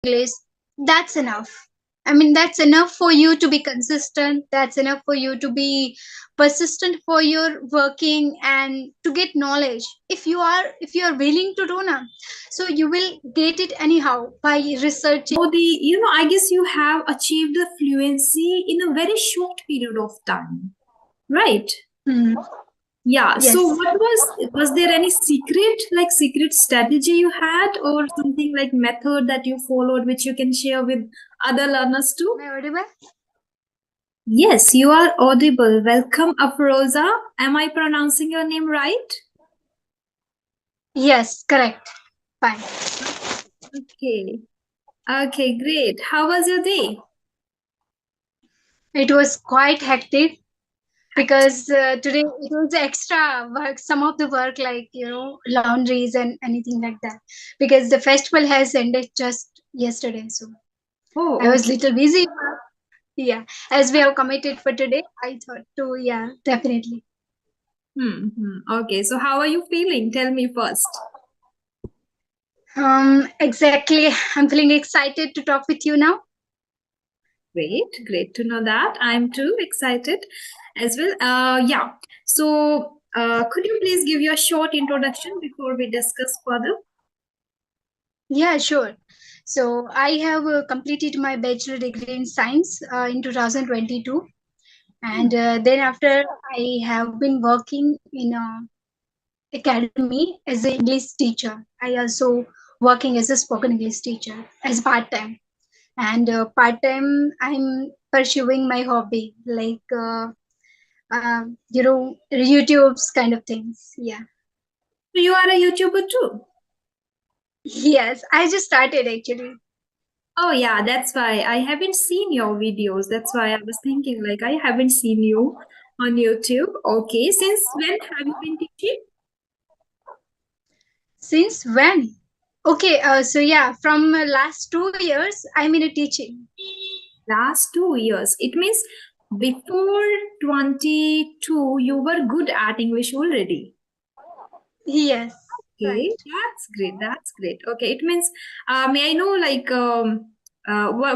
English, that's enough. I mean, that's enough for you to be consistent. That's enough for you to be persistent for your working and to get knowledge. If you are willing to do now, so you will get it anyhow by researching. So I guess you have achieved the fluency in a very short period of time, right? Hmm. Yeah. So Yes. was there any secret strategy you had or something like method that you followed which you can share with other learners too? Am I audible? Yes, you are audible. Welcome, Afroza. Am I pronouncing your name right? Yes, correct. Fine. Okay. Okay, great. How was your day? It was quite hectic because today it was extra work. Some of the work, like laundries and anything like that, because the festival has ended just yesterday. So I Oh, was okay. little busy. Yeah, as we have committed for today, I thought to, yeah, definitely. Okay, so how are you feeling? Tell me first. Exactly. I'm feeling excited to talk with you now. Great to know that. I'm too excited as well. Yeah. So, could you please give your short introduction before we discuss further? Yeah, sure. So I have completed my bachelor degree in science in 2022, Hmm. and then after I have been working in a academy as an English teacher. I also working as a spoken English teacher as part time, and part time I'm pursuing my hobby like YouTube's kind of things. Yeah. So you are a YouTuber too. Yes, I just started actually. Oh yeah, that's why I haven't seen your videos. That's why I was thinking like I haven't seen you on YouTube. Okay, since when have you been teaching? Since when? Okay, so yeah, from last 2 years I'm in a teaching. Last 2 years. It means before 22 you were good at English already. Yes, right. Okay, that's great. That's great. Okay, it means, may I know, like,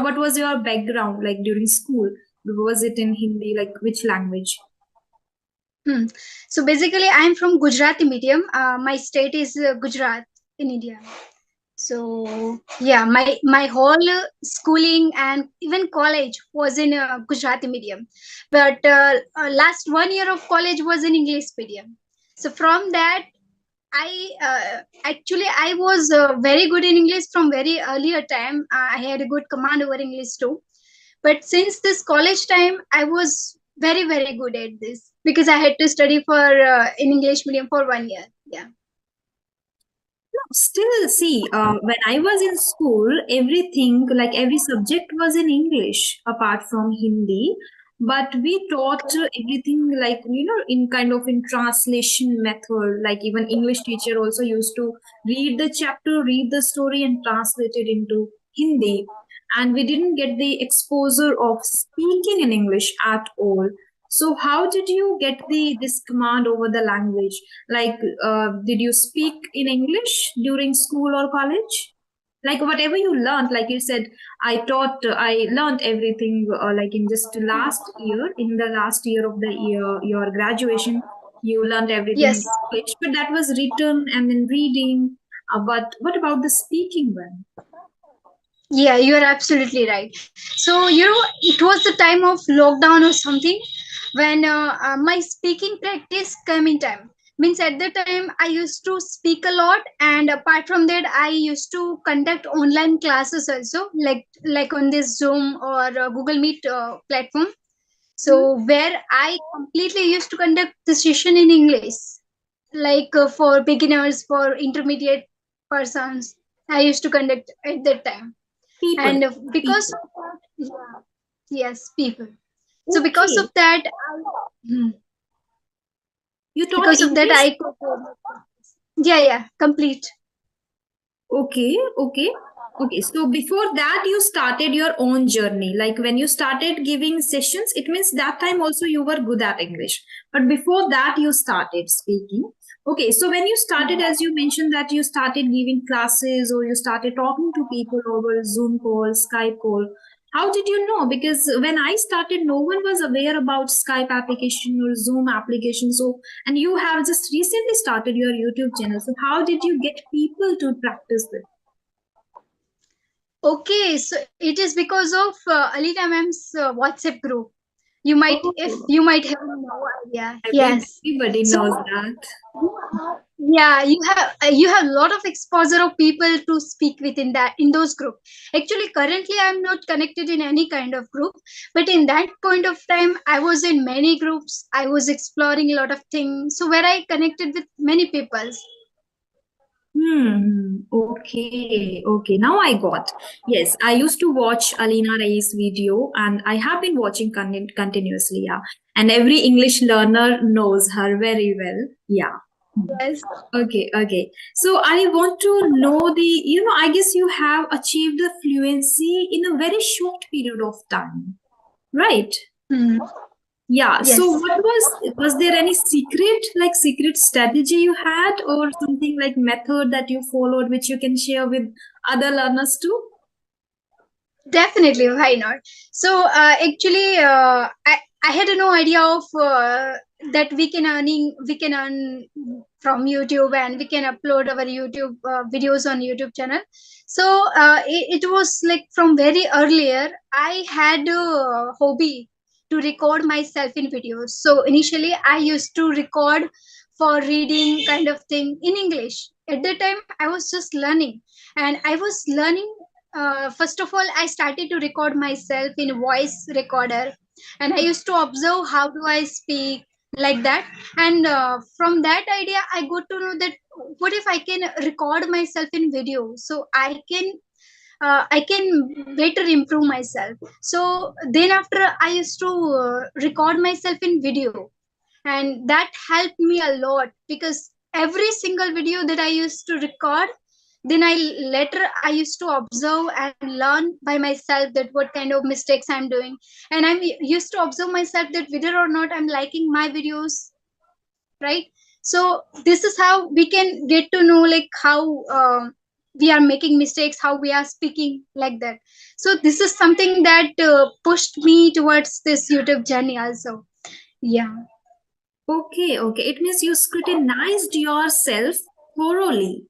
what was your background like during school? Was it in Hindi? Like, which language? Hmm. So basically, I'm from Gujarati medium. My state is Gujarat in India. So yeah, my whole schooling and even college was in Gujarati medium, but last 1 year of college was in English medium. So from that, I was very good in English from very earlier time. I had a good command over English too. But since this college time, I was very good at this because I had to study for in English medium for 1 year. Yeah. Still, see, when I was in school, everything, like every subject was in English apart from Hindi. But we taught everything like, in kind of in translation method. Like even English teacher also used to read the chapter, read the story and translate it into Hindi. And we didn't get the exposure of speaking in English at all. So how did you get this command over the language? Like, did you speak in English during school or college? Like whatever you learned, like you said, I learned everything like in just last year, in the last year of the year, your graduation, you learned everything in Yes. English, but that was written and then reading. But what about the speaking one? Yeah, you are absolutely right. So, it was the time of lockdown or something when my speaking practice came in time. Means at the time I used to speak a lot, and apart from that, I used to conduct online classes also, like on this Zoom or Google Meet platform. Hmm? So where I completely used to conduct the session in English, like for beginners, for intermediate persons. I used to conduct at that time, People, and because people. of that, yeah, yes, people. So because Okay, of that, you taught because of that, English. I could, yeah, complete. Okay, okay, okay. So before that, you started your own journey. Like when you started giving sessions, it means that time also you were good at English. But before that, you started speaking. Okay, so when you started, as you mentioned that you started giving classes or you started talking to people over Zoom call, Skype call, how did you know? Because when I started, no one was aware about Skype application or Zoom application. So, and you have just recently started your YouTube channel. So, how did you get people to practice with? Okay, so it is because of Alina ma'am's WhatsApp group. If Oh, you might have no idea. Yes. everybody So knows that. yeah, you have a lot of exposure of people to speak within that in those group. Actually, currently I'm not connected in any kind of group, but in that point of time, I was in many groups. I was exploring a lot of things, so where I connected with many people. Okay, okay. Now I got. Yes, I used to watch Alina Rai's video and I have been watching continuously, yeah. And every English learner knows her very well. Yeah. Yes. Okay, okay. So I want to know I guess you have achieved the fluency in a very short period of time, right? Hmm. Yeah, so Yes. was there any secret strategy you had or something like method that you followed which you can share with other learners too? Definitely, why not? So actually, I had no idea of that we can earn from YouTube and we can upload our YouTube videos on YouTube channel. So it was like from very earlier I had a hobby to record myself in videos. So initially I used to record for reading kind of thing in English. At that time I was just learning, and I was learning first of all I started to record myself in a voice recorder, and I used to observe how do I speak, like that. And from that idea I got to know that what if I can record myself in video, so I can better improve myself. So then after I used to record myself in video, and that helped me a lot because every single video that I used to record, then I used to observe and learn by myself that what kind of mistakes I'm doing, and I'm used to observe myself that whether or not I'm liking my videos, right? So this is how we can get to know like how we are making mistakes, how we are speaking, like that. So this is something that pushed me towards this YouTube journey also. Yeah. Okay, okay. It means you scrutinized yourself thoroughly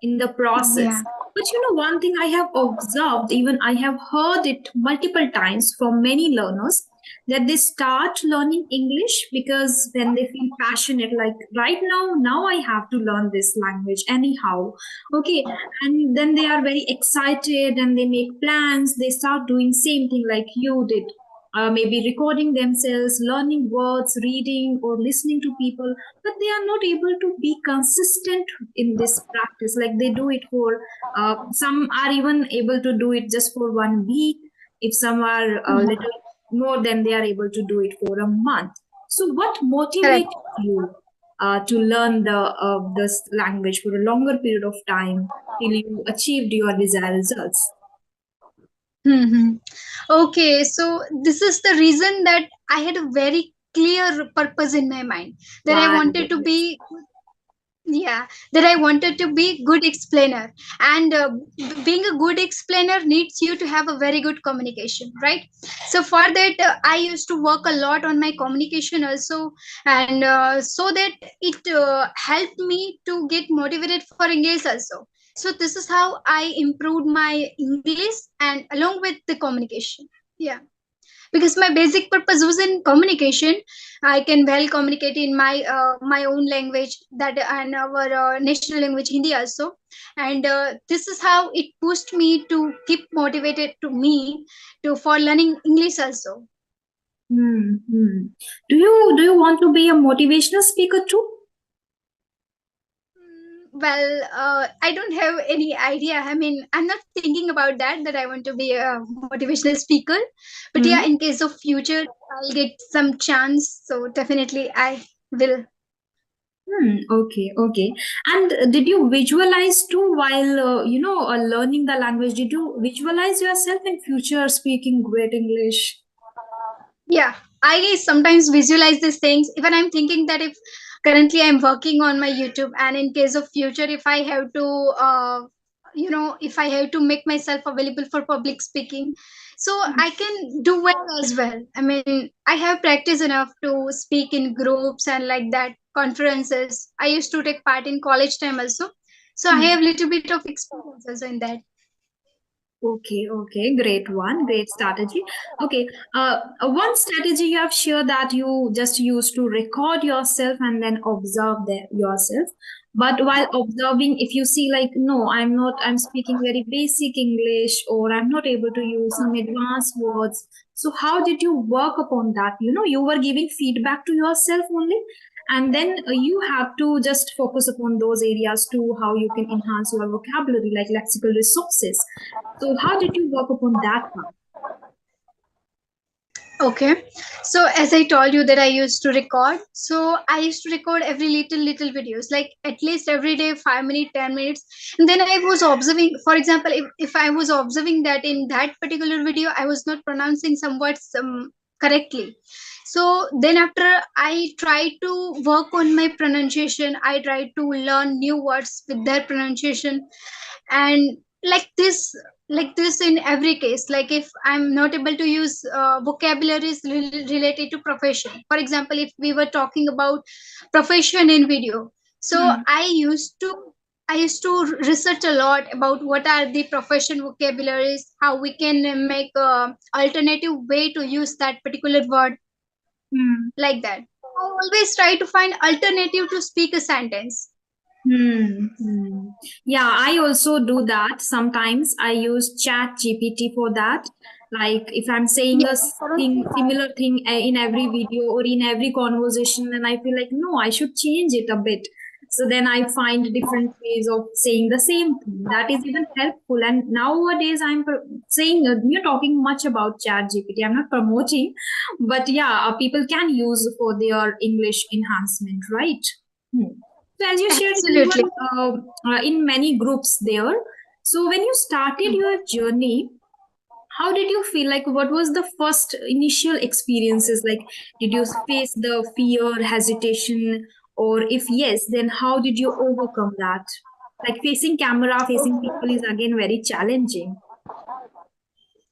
in the process. Yeah. But one thing I have observed, even I have heard it multiple times from many learners, that they start learning English because when they feel passionate, like right now I have to learn this language anyhow. Okay, and then they are very excited and they make plans, they start doing same thing like you did. Maybe recording themselves, learning words, reading or listening to people, but they are not able to be consistent in this practice. Like they do it for some are even able to do it just for 1 week. If some are a little more, then they are able to do it for a month. So what Correct. motivates you to learn this language for a longer period of time till you achieved your desired results? Hmm. Okay, so this is the reason that I had a very clear purpose in my mind, that I wanted to Yes. be, yeah, that I wanted to be good explainer. And being a good explainer needs you to have a very good communication, right? So for that I used to work a lot on my communication also, and so that it helped me to get motivated for English also. So this is how I improved my English and along with the communication. Yeah, because my basic purpose was in communication. I can well communicate in my own language, that and our national language Hindi also. And this is how it pushed me to keep motivated to me to for learning English also. Hmm. Do you want to be a motivational speaker too? Well, I don't have any idea. I mean, I'm not thinking about that I want to be a motivational speaker. But yeah, Hmm. in case of future, I'll get some chance. So definitely I will. Okay, okay. And did you visualize too while learning the language? Did you visualize yourself in future speaking great English? Yeah, I sometimes visualize these things. Even I'm thinking that if currently I'm working on my YouTube, and in case of future, if I have to if I have to make myself available for public speaking, so I can do well as well. I mean, I have practice enough to speak in groups and like that, conferences. I used to take part in college time also, so I Hmm. have little bit of experience also in that. Okay, great strategy. Okay, one strategy you have shared that you just used to record yourself and then observe yourself. But while observing, if you see like, no, I'm speaking very basic English or I'm not able to use some advanced words. So how did you work upon that? You were giving feedback to yourself only, and then you have to just focus upon those areas too, how you can enhance your vocabulary, like lexical resources. So how did you work upon that one? Okay. So as I told you that I used to record, so I used to record every little videos, like at least every day, 5 minutes, 10 minutes. And then I was observing, for example, if I was observing that in that particular video I was not pronouncing some words correctly. So then after I try to work on my pronunciation, I try to learn new words with their pronunciation. And like this in every case, like if I'm not able to use vocabularies related to profession, for example, if we were talking about profession in video, so Hmm. I used to research a lot about what are the profession vocabularies, how we can make a alternative way to use that particular word, Hmm. like that. I always try to find alternative to speak a sentence. Hmm. Hmm. Yeah, I also do that. Sometimes I use Chat GPT for that. Like if I'm saying Yeah, a currently thing, similar thing in every video or in every conversation, and I feel like no, I should change it a bit. So then I find different ways of saying the same thing. That is even helpful. And nowadays I'm saying you're talking much about Chat GPT. I'm not promoting, but yeah, people can use for their English enhancement, right? Hmm. So as you shared, you absolutely. were in many groups there. So when you started your journey, how did you feel? Like, what was the first initial experiences? Like, did you face the fear, hesitation, or if yes, then how did you overcome that? Like facing camera, facing people is again very challenging.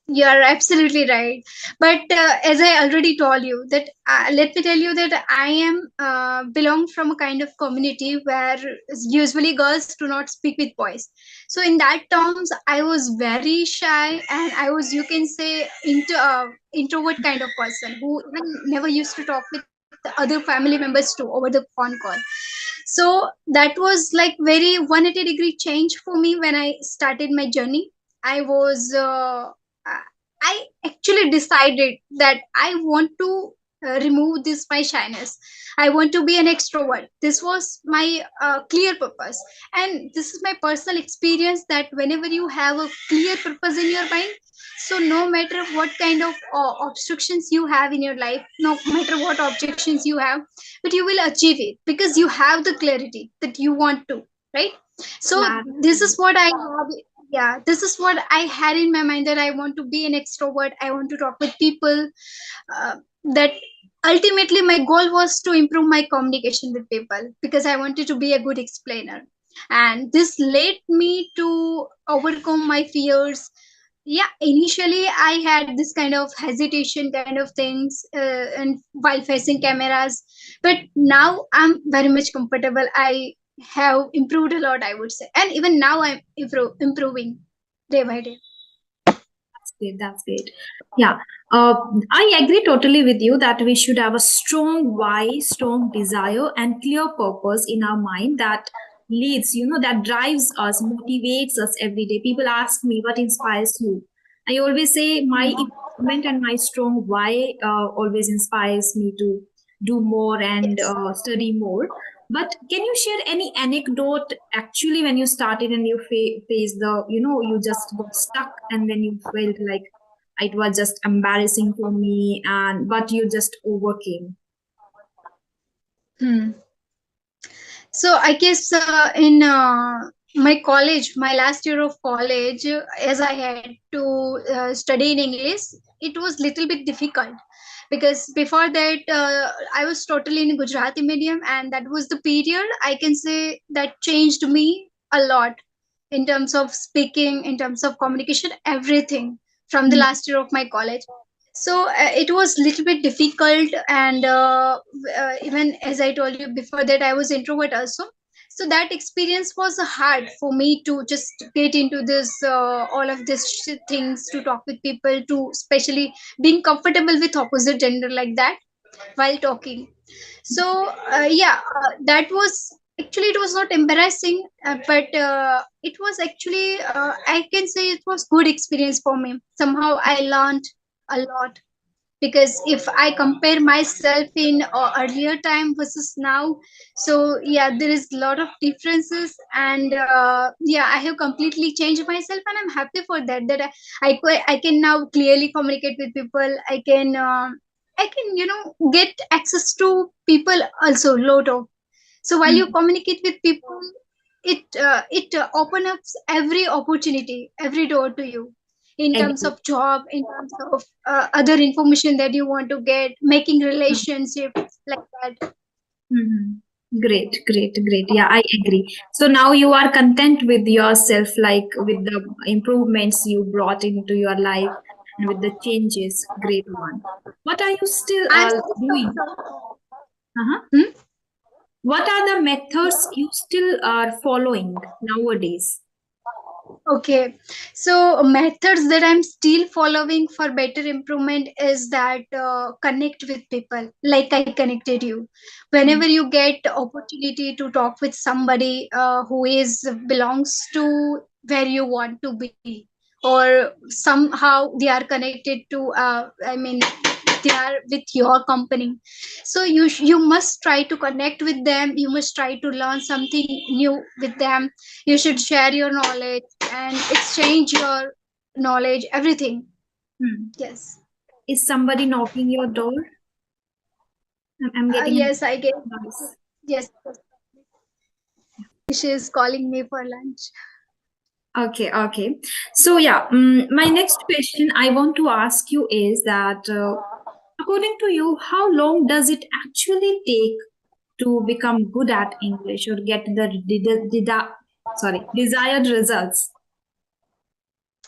You're absolutely right. But as I already told you, that let me tell you that I am belong from a kind of community where usually girls do not speak with boys. So in that terms, I was very shy, and I was, you can say, introvert kind of person who even never used to talk with the other family members too over the phone call. So that was like very 180-degree change for me when I started my journey. I was I actually decided that I want to remove this my shyness. I want to be an extrovert. This was my clear purpose, and this is my personal experience that whenever you have a clear purpose in your mind, so no matter what kind of obstructions you have in your life, no matter what objections you have, but you will achieve it because you have the clarity that you want to, right? So Yeah. this is what I have. Yeah, this is what I had in my mind, that I want to be an extrovert, I want to talk with people. That ultimately my goal was to improve my communication with people because I wanted to be a good explainer, and this led me to overcome my fears. Yeah, initially I had this kind of hesitation kind of things, and while facing cameras, but now I'm very much comfortable. I have improved a lot, I would say, and even now I'm improving day by day. That's great. That's great. Yeah, uh, I agree totally with you that we should have a strong why, strong desire, and clear purpose in our mind that leads, that drives us, motivates us every day. People ask me, what inspires you? I always say my improvement and my strong why always inspires me to do more and Yes. study more. But can you share any anecdote actually when you started and you faced you just got stuck and then you felt like it was just embarrassing for me and but you just overcame? Hmm. So I guess in my college, my last year of college, as I had to study in English, it was little bit difficult because before that I was totally in Gujarati medium, and that was the period I can say that changed me a lot in terms of speaking, in terms of communication, everything from the Mm, last year of my college. So it was little bit difficult, and even as I told you before that, I was introvert also. So that experience was hard for me to just get into this all of these things, to talk with people, to especially being comfortable with opposite gender like that while talking. So that was actually, it was not embarrassing, but it was actually, I can say it was good experience for me. Somehow I learned a lot, because if I compare myself in earlier time versus now, so yeah, there is a lot of differences, and yeah, I have completely changed myself, and I'm happy for that, that I can now clearly communicate with people. I can, get access to people also lot of. So while you mm, communicate with people, it open up every opportunity, every door to you, in terms agree. of job, in terms of other information that you want to get, making relationships like that. Mhm. Great, great, great. Yeah, I agree. So now you are content with yourself, like with the improvements you brought into your life and with the changes. Great one. What are you still I'm doing? satisfied. Uh-huh. Hmm? What are the methods you still are following nowadays? Okay, so methods that I'm still following for better improvement is that connect with people like I connected you. Whenever Mm, you get opportunity to talk with somebody who is belongs to where you want to be, or somehow they are connected to, I mean, they are with your company. So you must try to connect with them. You must try to learn something new with them. You should share your knowledge and exchange your knowledge, everything. mm. Yes. Is somebody knocking your door? I'm getting a Yes, I guess. noise. Yes, she is calling me for lunch. Okay, okay. So yeah, my next question I want to ask you is that according to you, how long does it actually take to become good at English or get the desired results?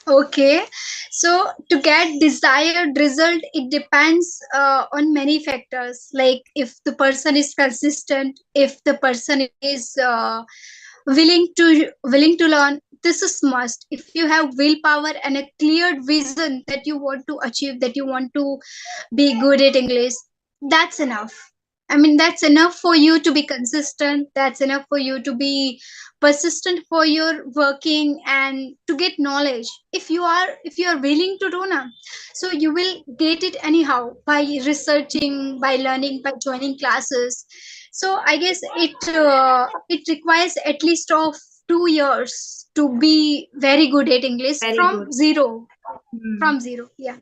Okay, so to get desired result, it depends on many factors. Like if the person is consistent, if the person is willing to learn, this is must. If you have willpower and a clear vision that you want to achieve, that you want to be good at English, that's enough. I mean, that's enough for you to be consistent. That's enough for you to be persistent for your working and to get knowledge. If you are willing to do now, so you will get it anyhow by researching, by learning, by joining classes. So I guess it requires at least of 2 years to be very good at English Very from good. zero. Hmm. From zero, yeah.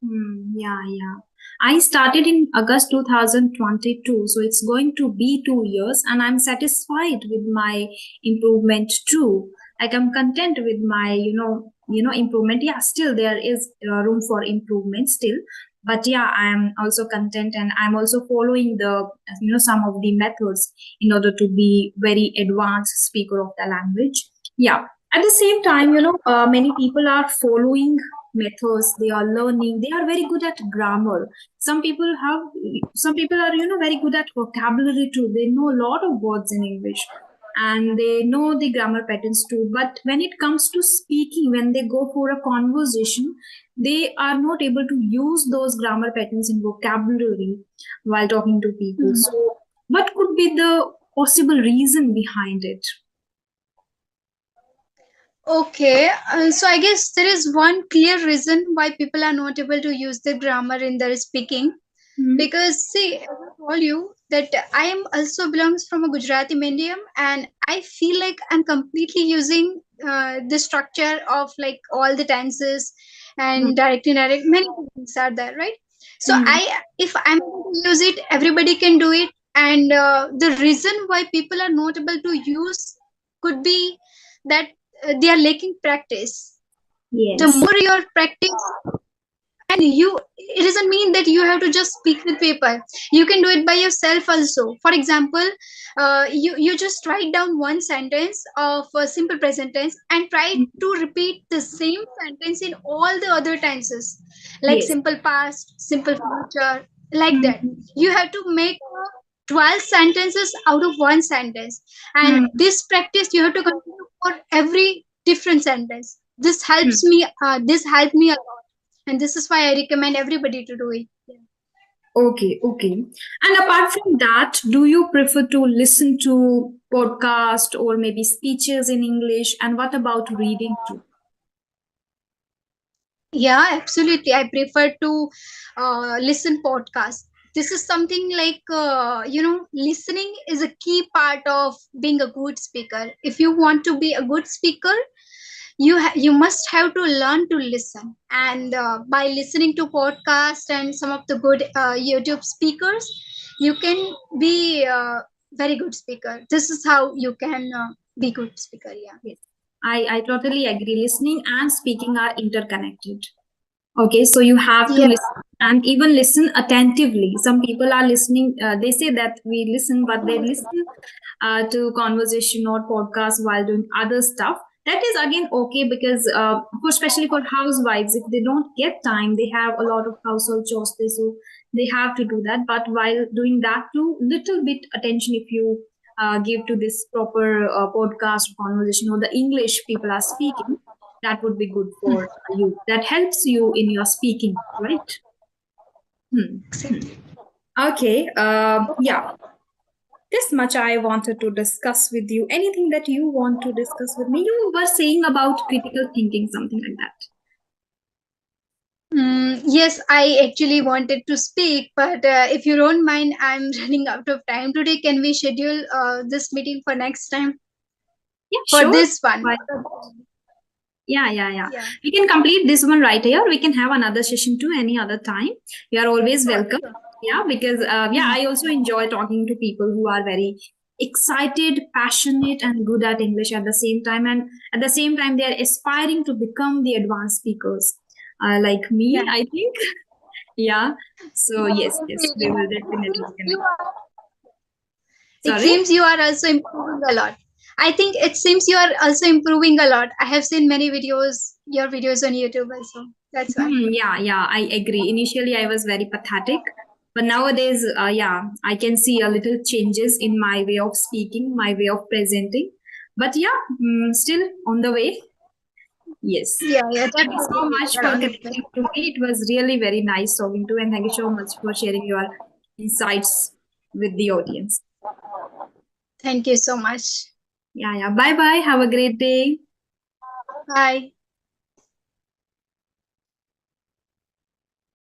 Yeah, yeah. I started in August 2022, so it's going to be 2 years, and I'm satisfied with my improvement too. Like I'm content with my, improvement. Yeah, still there is room for improvement still, but yeah, I'm also content, and I'm also following the, some of the methods in order to be very advanced speaker of the language. Yeah. At the same time, many people are following methods, they are learning, they are very good at grammar. Some people are very good at vocabulary too, they know a lot of words in English and they know the grammar patterns too, but when it comes to speaking, when they go for a conversation, they are not able to use those grammar patterns in vocabulary while talking to people. Mhm. So what could be the possible reason behind it? Okay, so I guess there is one clear reason why people are not able to use the grammar in their speaking. Hmm. Because see, as I told you that I am also belongs from a Gujarati medium, and I feel like I'm completely using the structure of like all the tenses Hmm. and direct indirect. Many things are there, right? So Hmm. if I'm able to use it, everybody can do it. And the reason why people are not able to use could be that they are lacking practice. The Yes. more you are practice, it doesn't mean that you have to just speak with people. You can do it by yourself also. For example, you just write down one sentence of a simple present tense and try to repeat the same sentence in all the other tenses, like Yes. simple past, simple future, like that. Mhm. You have to make 12 sentences out of one sentence, and Hmm. this practice you have to continue for every different sentence. Hmm. This helped me a lot, and this is why I recommend everybody to do it. Yeah. Okay, okay. And apart from that, do you prefer to listen to podcast or maybe speeches in English? And what about reading too? Yeah, absolutely. I prefer to listen podcasts. This is something like listening is a key part of being a good speaker. If you want to be a good speaker, you must have to learn to listen, and by listening to podcasts and some of the good YouTube speakers, you can be a very good speaker. This is how you can be good speaker. Yeah. Yes, I totally agree. Listening and speaking are interconnected. Okay, so you have to Yeah. listen and even listen attentively. Some people are listening, they say that we listen, but they listen to conversation or podcast while doing other stuff. That is again okay because, especially for housewives, if they don't get time, they have a lot of household chores, so they have to do that. But while doing that too, little bit attention if you give to this proper podcast conversation or the English people are speaking, that would be good for you. That helps you in your speaking, right? Hmm. Hmm. Okay. Yeah. This much I wanted to discuss with you. Anything that you want to discuss with me? You were saying about critical thinking, something like that. Yes, I actually wanted to speak, but if you don't mind, I'm running out of time today. Can we schedule this meeting for next time? Yeah, For sure. this one? Why Yeah, yeah, yeah. Yeah. We can complete this one right here. We can have another session too any other time. You are always Sure, welcome. sure. Yeah, because I also enjoy talking to people who are very excited, passionate, and good at English at the same time. And at the same time, they are aspiring to become the advanced speakers, like me, Yeah. I think. Yeah. So yes, yes, we will It definitely seems connect. it Sorry. seems you are also improving a lot. I think it seems you are also improving a lot. I have seen many videos, your videos on YouTube also. That's why. Yeah, yeah, I agree. Initially, I was very pathetic, but nowadays, I can see a little changes in my way of speaking, my way of presenting. But yeah, still on the way. Yes. Yeah, yeah, Thank you so definitely. much You're for on the way. connecting to me. It was really very nice talking to you, and thank you so much for sharing your insights with the audience. Thank you so much. Yeah, yeah. Bye bye. Have a great day. Bye.